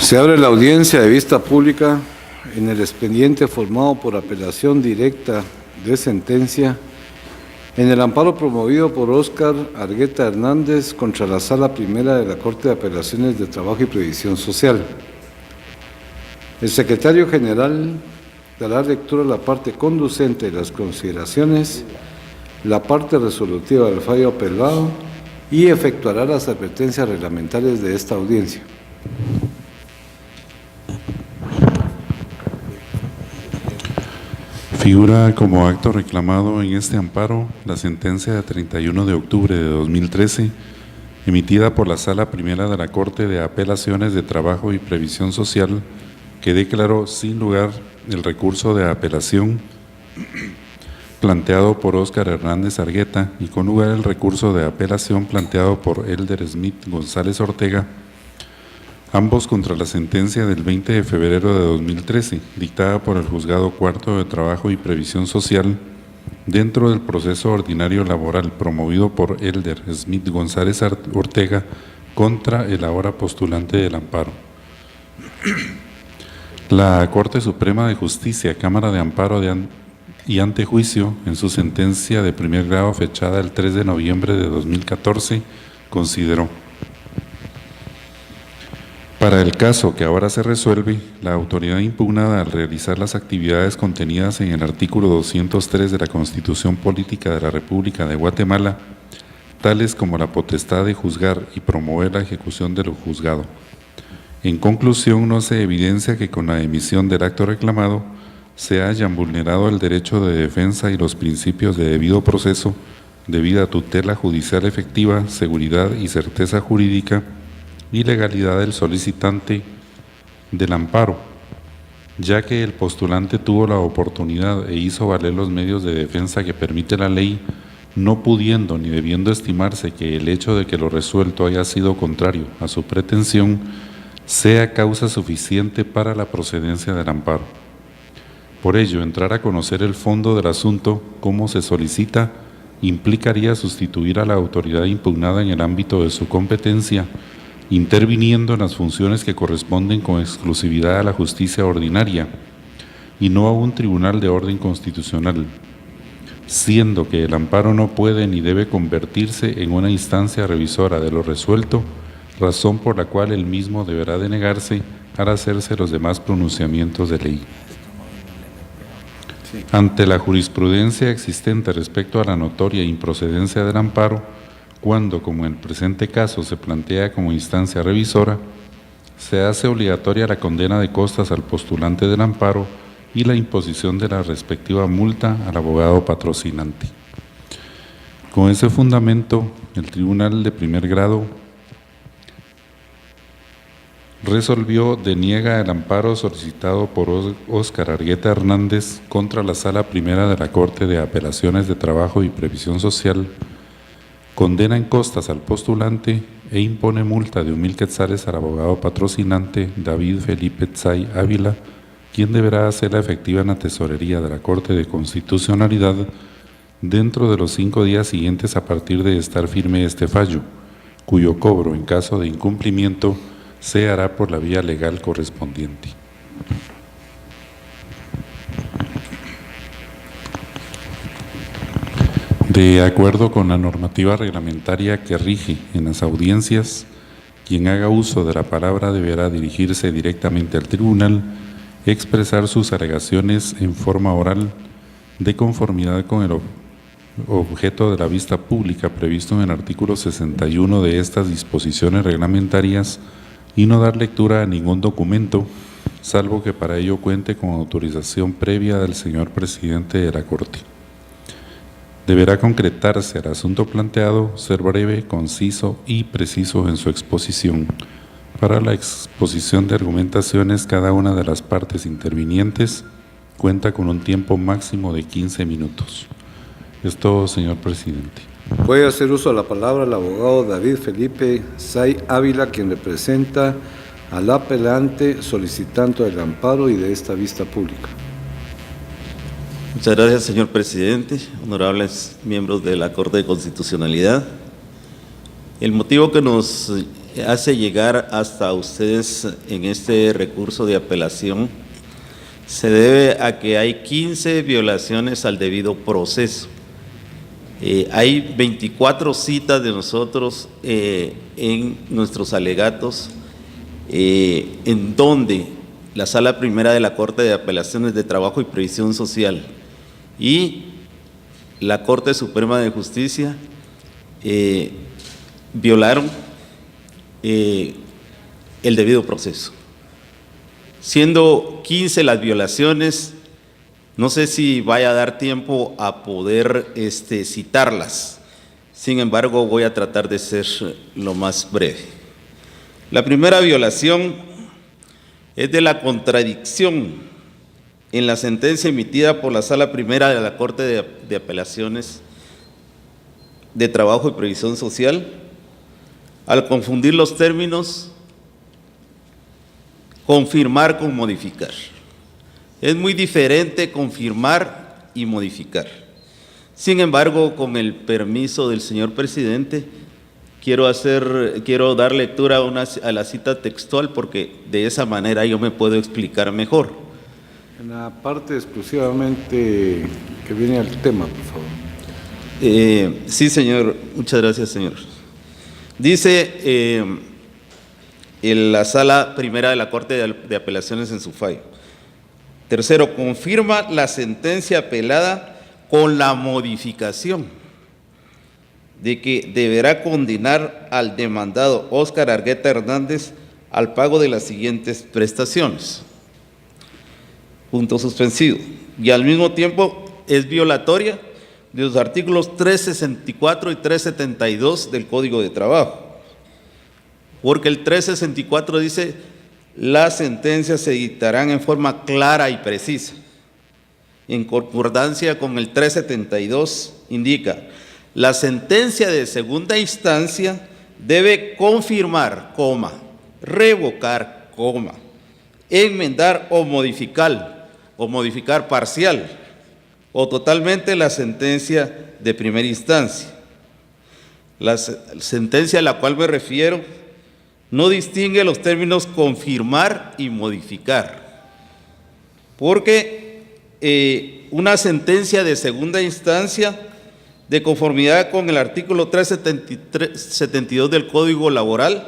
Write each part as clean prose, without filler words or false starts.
Se abre la audiencia de vista pública en el expediente formado por apelación directa de sentencia en el amparo promovido por Óscar Argueta Hernández contra la Sala Primera de la Corte de Apelaciones de Trabajo y Previsión Social. El secretario general dará lectura a la parte conducente de las consideraciones, la parte resolutiva del fallo apelado y efectuará las advertencias reglamentarias de esta audiencia. Figura como acto reclamado en este amparo la sentencia de 31 de octubre de 2013, emitida por la Sala Primera de la Corte de Apelaciones de Trabajo y Previsión Social, que declaró sin lugar el recurso de apelación planteado por Óscar Hernández Argueta y con lugar el recurso de apelación planteado por Elder Smith González Ortega, ambos contra la sentencia del 20 de febrero de 2013, dictada por el Juzgado Cuarto de Trabajo y Previsión Social, dentro del proceso ordinario laboral promovido por Elder Smith González Ortega contra el ahora postulante del amparo. La Corte Suprema de Justicia, Cámara de Amparo y Antejuicio, en su sentencia de primer grado fechada el 3 de noviembre de 2014, consideró: para el caso que ahora se resuelve, la autoridad impugnada al realizar las actividades contenidas en el artículo 203 de la Constitución Política de la República de Guatemala, tales como la potestad de juzgar y promover la ejecución de lo juzgado. En conclusión, no se evidencia que con la emisión del acto reclamado se hayan vulnerado el derecho de defensa y los principios de debido proceso, debida tutela judicial efectiva, seguridad y certeza jurídica, y legalidad del solicitante del amparo, ya que el postulante tuvo la oportunidad e hizo valer los medios de defensa que permite la ley, no pudiendo ni debiendo estimarse que el hecho de que lo resuelto haya sido contrario a su pretensión sea causa suficiente para la procedencia del amparo. Por ello, entrar a conocer el fondo del asunto, como se solicita, implicaría sustituir a la autoridad impugnada en el ámbito de su competencia, interviniendo en las funciones que corresponden con exclusividad a la justicia ordinaria y no a un tribunal de orden constitucional, siendo que el amparo no puede ni debe convertirse en una instancia revisora de lo resuelto, razón por la cual el mismo deberá denegarse al hacerse los demás pronunciamientos de ley. Ante la jurisprudencia existente respecto a la notoria improcedencia del amparo, cuando, como en el presente caso, se plantea como instancia revisora, se hace obligatoria la condena de costas al postulante del amparo y la imposición de la respectiva multa al abogado patrocinante. Con ese fundamento, el Tribunal de Primer Grado resolvió deniega el amparo solicitado por Óscar Argueta Hernández contra la Sala Primera de la Corte de Apelaciones de Trabajo y Previsión Social, condena en costas al postulante e impone multa de 1,000 quetzales al abogado patrocinante David Felipe Tzay Ávila, quien deberá hacerla efectiva en la tesorería de la Corte de Constitucionalidad dentro de los 5 días siguientes a partir de estar firme este fallo, cuyo cobro, en caso de incumplimiento, se hará por la vía legal correspondiente. De acuerdo con la normativa reglamentaria que rige en las audiencias, quien haga uso de la palabra deberá dirigirse directamente al tribunal, expresar sus alegaciones en forma oral, de conformidad con el objeto de la vista pública previsto en el artículo 61 de estas disposiciones reglamentarias y no dar lectura a ningún documento, salvo que para ello cuente con autorización previa del señor presidente de la Corte. Deberá concretarse al asunto planteado, ser breve, conciso y preciso en su exposición. Para la exposición de argumentaciones, cada una de las partes intervinientes cuenta con un tiempo máximo de 15 minutos. Es todo, señor presidente. Puede hacer uso de la palabra el abogado David Felipe Tzay Ávila, quien representa al apelante solicitante del amparo y de esta vista pública. Muchas gracias, señor presidente, honorables miembros de la Corte de Constitucionalidad. El motivo que nos hace llegar hasta ustedes en este recurso de apelación se debe a que hay 15 violaciones al debido proceso. Hay 24 citas de nosotros en nuestros alegatos, en donde la Sala Primera de la Corte de Apelaciones de Trabajo y Previsión Social y la Corte Suprema de Justicia violaron el debido proceso. Siendo 15 las violaciones, no sé si vaya a dar tiempo a poder citarlas. Sin embargo, voy a tratar de ser lo más breve. La primera violación es de la contradicción en la sentencia emitida por la Sala Primera de la Corte de Apelaciones de Trabajo y Previsión Social, al confundir los términos confirmar con modificar. Es muy diferente confirmar y modificar. Sin embargo, con el permiso del señor presidente, quiero dar lectura a la cita textual, porque de esa manera yo me puedo explicar mejor. En la parte exclusivamente que viene al tema, por favor. Sí, señor. Muchas gracias, señor. Dice en la Sala Primera de la Corte de Apelaciones en su fallo. Tercero, confirma la sentencia apelada con la modificación de que deberá condenar al demandado Óscar Argueta Hernández al pago de las siguientes prestaciones. Punto suspensivo. Y al mismo tiempo es violatoria de los artículos 364 y 372 del Código de Trabajo. Porque el 364 dice: las sentencias se dictarán en forma clara y precisa. En concordancia con el 372 indica: la sentencia de segunda instancia debe confirmar, revocar, enmendar o modificar parcial o totalmente la sentencia de primera instancia. La sentencia a la cual me refiero no distingue los términos confirmar y modificar, porque una sentencia de segunda instancia, de conformidad con el artículo 372 del Código Laboral,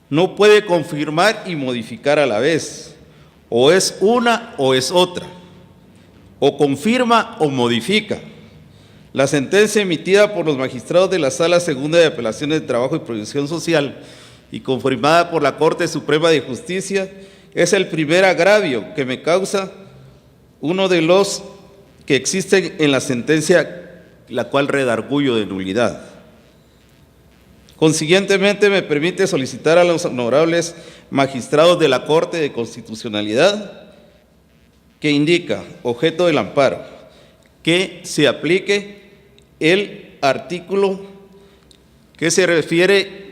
no puede confirmar y modificar a la vez. O es una o es otra. O confirma o modifica. La sentencia emitida por los magistrados de la Sala Segunda de Apelaciones de Trabajo y Previsión Social y confirmada por la Corte Suprema de Justicia es el primer agravio que me causa uno de los que existen en la sentencia, la cual redarguyo de nulidad. Consiguientemente, me permite solicitar a los honorables magistrados de la Corte de Constitucionalidad, que indica, objeto del amparo, que se aplique el artículo que se refiere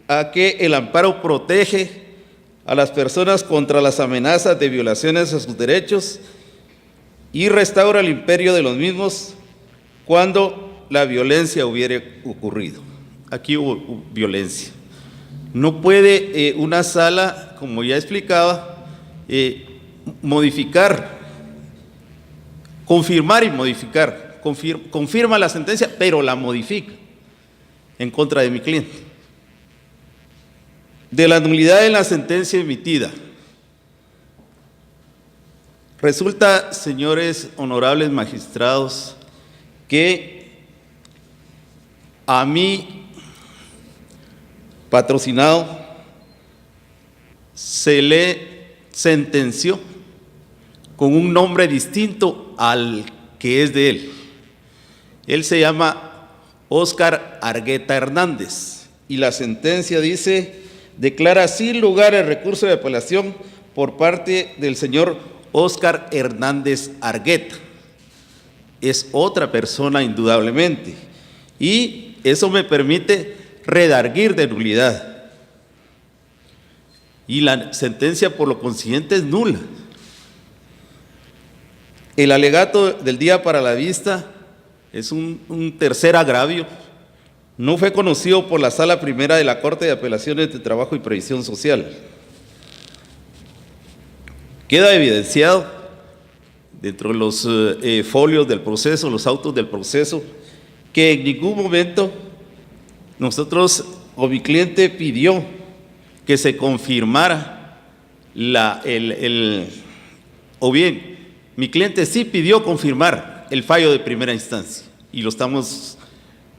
a que el amparo protege a las personas contra las amenazas de violaciones a sus derechos y restaura el imperio de los mismos cuando la violencia hubiere ocurrido. Aquí hubo violencia. No puede una sala, como ya explicaba, modificar, confirmar y modificar. Confirma la sentencia, pero la modifica en contra de mi cliente. De la nulidad en la sentencia emitida. Resulta, señores honorables magistrados, que a mí, patrocinado, se le sentenció con un nombre distinto al que es de él. Él se llama Óscar Argueta Hernández y la sentencia dice: declara sin lugar el recurso de apelación por parte del señor Óscar Hernández Argueta. Es otra persona indudablemente, y eso me permite redarguir de nulidad. Y la sentencia, por lo consiguiente, es nula. El alegato del día para la vista es un tercer agravio, no fue conocido por la Sala Primera de la Corte de Apelaciones de Trabajo y Previsión Social. Queda evidenciado dentro de los folios del proceso, los autos del proceso, que en ningún momento nosotros o mi cliente pidió que se confirmara o bien, mi cliente sí pidió confirmar el fallo de primera instancia y lo estamos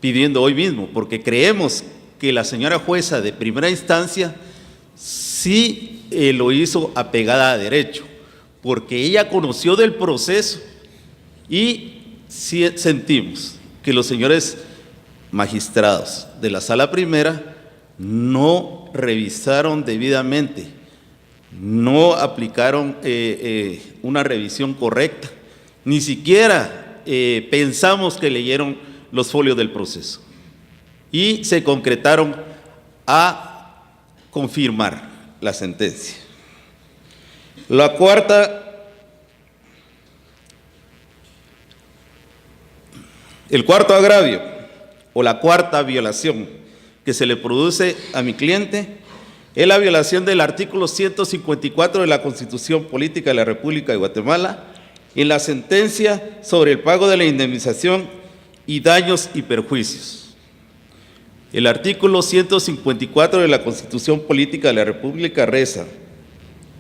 pidiendo hoy mismo porque creemos que la señora jueza de primera instancia sí lo hizo apegada a derecho, porque ella conoció del proceso y sí sentimos que los señores magistrados de la Sala Primera no revisaron debidamente, no aplicaron una revisión correcta, ni siquiera pensamos que leyeron los folios del proceso y se concretaron a confirmar la sentencia. El cuarto agravio o la cuarta violación que se le produce a mi cliente es la violación del artículo 154 de la Constitución Política de la República de Guatemala en la sentencia sobre el pago de la indemnización y daños y perjuicios. El artículo 154 de la Constitución Política de la República reza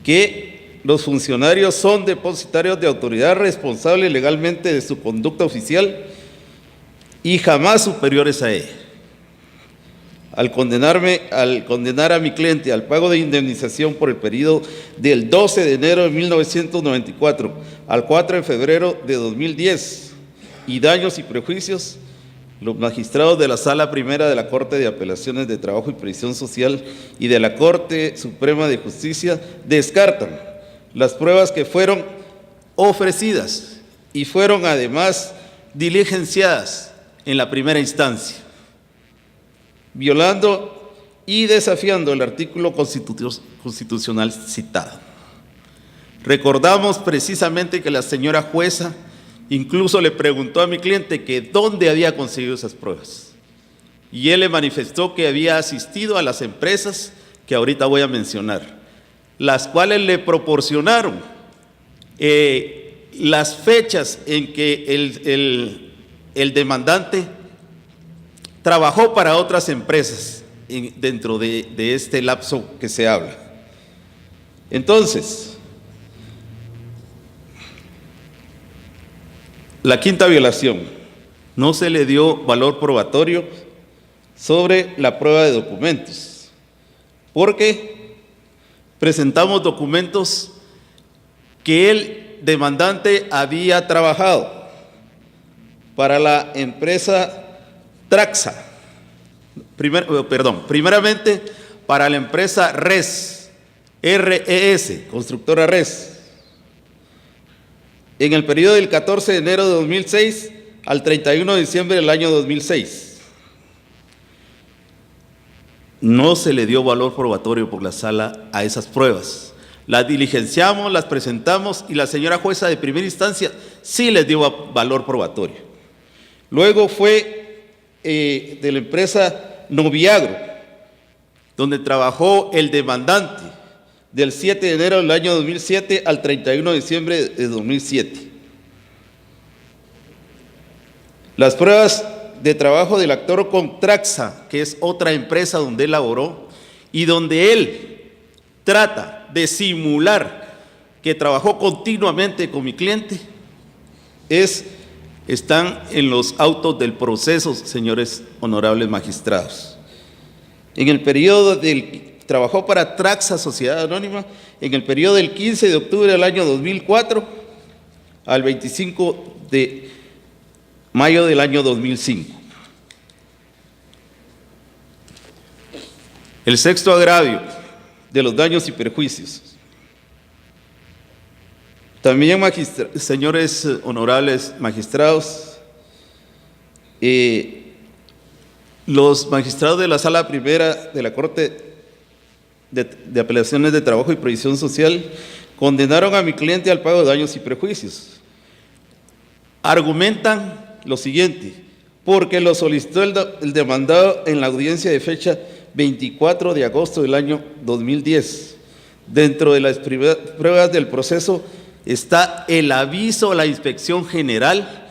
que los funcionarios son depositarios de autoridad responsable legalmente de su conducta oficial y jamás superiores a ella. Al condenar a mi cliente al pago de indemnización por el periodo del 12 de enero de 1994 al 4 de febrero de 2010 y daños y perjuicios, los magistrados de la Sala Primera de la Corte de Apelaciones de Trabajo y Previsión Social y de la Corte Suprema de Justicia descartan las pruebas que fueron ofrecidas y fueron además diligenciadas en la primera instancia, violando y desafiando el artículo constitucional citado. Recordamos precisamente que la señora jueza incluso le preguntó a mi cliente que dónde había conseguido esas pruebas. Y él le manifestó que había asistido a las empresas que ahorita voy a mencionar, las cuales le proporcionaron las fechas en que el demandante trabajó para otras empresas dentro de este lapso que se habla. Entonces, la quinta violación, no se le dio valor probatorio sobre la prueba de documentos, porque presentamos documentos que el demandante había trabajado para la empresa Traxa, primeramente para la empresa RES, constructora RES, en el periodo del 14 de enero de 2006 al 31 de diciembre del año 2006. No se le dio valor probatorio por la sala a esas pruebas. Las diligenciamos, las presentamos y la señora jueza de primera instancia sí les dio valor probatorio. Luego fue de la empresa Noviagro, donde trabajó el demandante del 7 de enero del año 2007 al 31 de diciembre de 2007. Las pruebas de trabajo del actor con Traxa, que es otra empresa donde él laboró y donde él trata de simular que trabajó continuamente con mi cliente, están en los autos del proceso, señores honorables magistrados. En el periodo trabajó para Traxa Sociedad Anónima en el periodo del 15 de octubre del año 2004 al 25 de mayo del año 2005. El sexto agravio de los daños y perjuicios. También, señores honorables magistrados, los magistrados de la Sala Primera de la Corte de Apelaciones de Trabajo y Previsión Social condenaron a mi cliente al pago de daños y perjuicios. Argumentan lo siguiente: porque lo solicitó el demandado en la audiencia de fecha 24 de agosto del año 2010. Dentro de las pruebas del proceso está el aviso a la Inspección General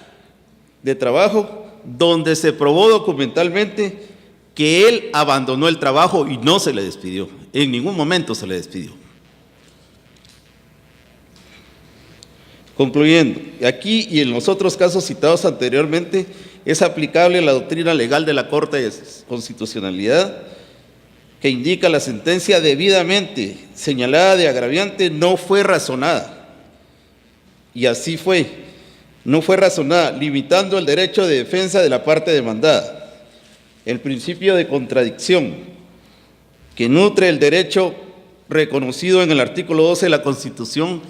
de Trabajo, donde se probó documentalmente que él abandonó el trabajo y no se le despidió. En ningún momento se le despidió. Concluyendo, aquí y en los otros casos citados anteriormente, es aplicable la doctrina legal de la Corte de Constitucionalidad, que indica la sentencia debidamente señalada de agraviante no fue razonada. Y así fue, no fue razonada, limitando el derecho de defensa de la parte demandada. El principio de contradicción, que nutre el derecho reconocido en el artículo 12 de la Constitución,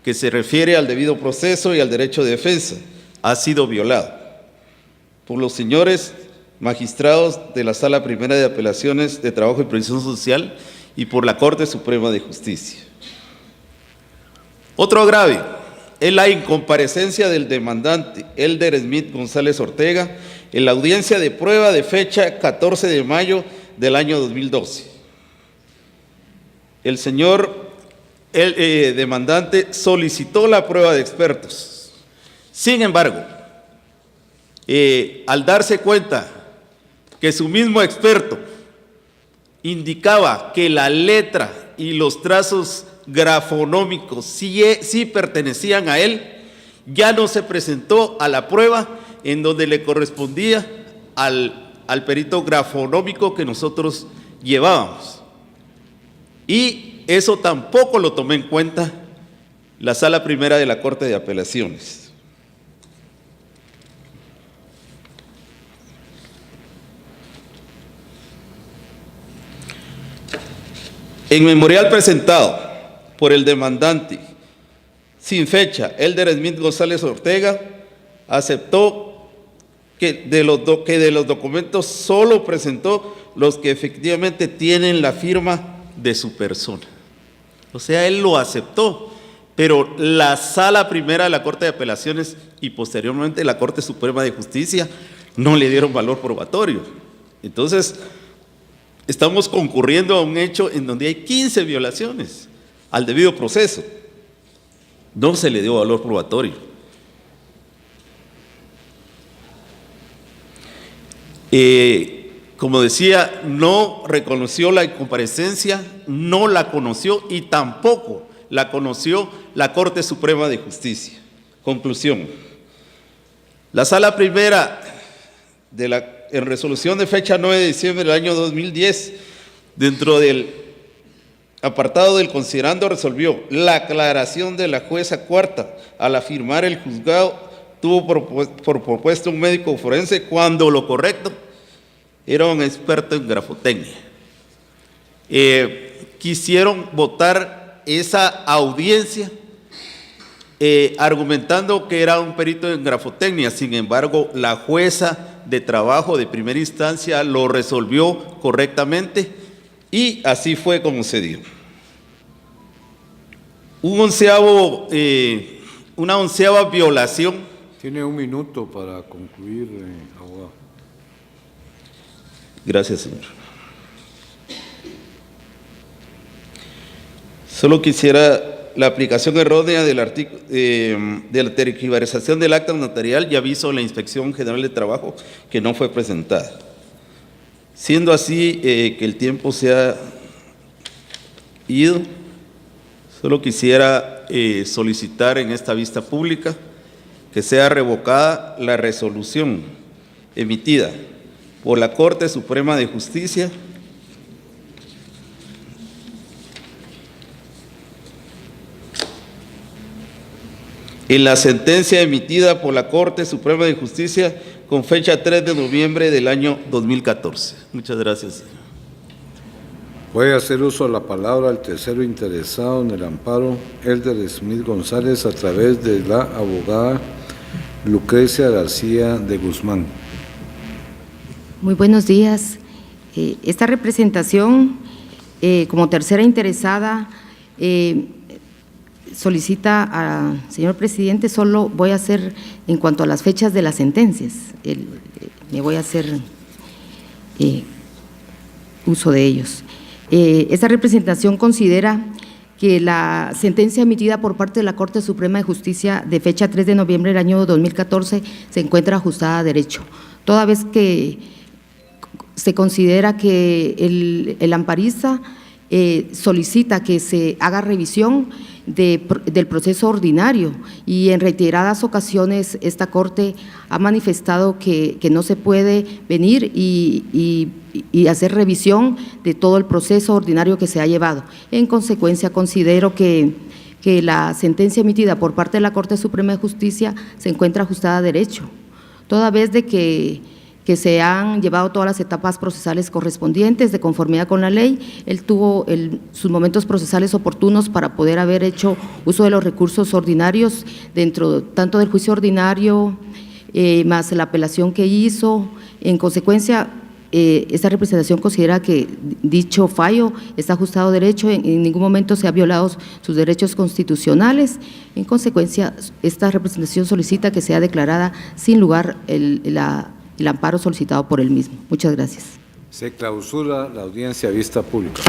que se refiere al debido proceso y al derecho de defensa, ha sido violado por los señores magistrados de la Sala Primera de Apelaciones de Trabajo y Previsión Social y por la Corte Suprema de Justicia. Otro agravio es la incomparecencia del demandante Elder Smith González Ortega en la audiencia de prueba de fecha 14 de mayo del año 2012. El señor demandante solicitó la prueba de expertos. Sin embargo, al darse cuenta que su mismo experto indicaba que la letra y los trazos grafonómicos sí pertenecían a él, ya no se presentó a la prueba en donde le correspondía al perito grafonómico que nosotros llevábamos. Y eso tampoco lo tomó en cuenta la Sala Primera de la Corte de Apelaciones. En memorial presentado por el demandante, sin fecha, Elder Smith González Ortega, aceptó que de los documentos solo presentó los que efectivamente tienen la firma de su persona. O sea, él lo aceptó, pero la Sala Primera de la Corte de Apelaciones y posteriormente la Corte Suprema de Justicia no le dieron valor probatorio. Entonces, estamos concurriendo a un hecho en donde hay 15 violaciones al debido proceso. No se le dio valor probatorio. Como decía, no reconoció la incomparecencia, no la conoció y tampoco la conoció la Corte Suprema de Justicia. Conclusión. La Sala Primera en resolución de fecha 9 de diciembre del año 2010, dentro del apartado del considerando, resolvió la aclaración de la jueza cuarta al afirmar el juzgado tuvo por propuesto un médico forense cuando lo correcto era un experto en grafotecnia. Quisieron votar esa audiencia argumentando que era un perito en grafotecnia. Sin embargo, la jueza de trabajo de primera instancia lo resolvió correctamente y así fue como se dio. Una onceava violación. Tiene un minuto para concluir, abogado. Gracias, señor. Solo quisiera la aplicación errónea del artículo de la tergiversación del acta notarial y aviso a la Inspección General de Trabajo que no fue presentada. Siendo así que el tiempo se ha ido, solo quisiera solicitar en esta vista pública que sea revocada la resolución emitida por la Corte Suprema de Justicia en la sentencia emitida por la Corte Suprema de Justicia con fecha 3 de noviembre del año 2014. Muchas gracias, señor. Puede hacer uso de la palabra el tercero interesado en el amparo, Elder Smith González, a través de la abogada Lucrecia García de Guzmán. Muy buenos días. Esta representación, como tercera interesada, solicita al señor presidente, solo voy a hacer en cuanto a las fechas de las sentencias. me voy a hacer uso de ellos. Esta representación considera que la sentencia emitida por parte de la Corte Suprema de Justicia de fecha 3 de noviembre del año 2014 se encuentra ajustada a derecho, toda vez que se considera que el amparista solicita que se haga revisión del proceso ordinario, y en reiteradas ocasiones esta Corte ha manifestado que no se puede venir y hacer revisión de todo el proceso ordinario que se ha llevado. En consecuencia, considero que la sentencia emitida por parte de la Corte Suprema de Justicia se encuentra ajustada a derecho, toda vez de que se han llevado todas las etapas procesales correspondientes de conformidad con la ley. Él tuvo sus momentos procesales oportunos para poder haber hecho uso de los recursos ordinarios dentro tanto del juicio ordinario, más la apelación que hizo. En consecuencia, esta representación considera que dicho fallo está ajustado a derecho, en ningún momento se ha violado sus derechos constitucionales. En consecuencia, esta representación solicita que sea declarada sin lugar el amparo solicitado por él mismo. Muchas gracias. Se clausura la audiencia a vista pública.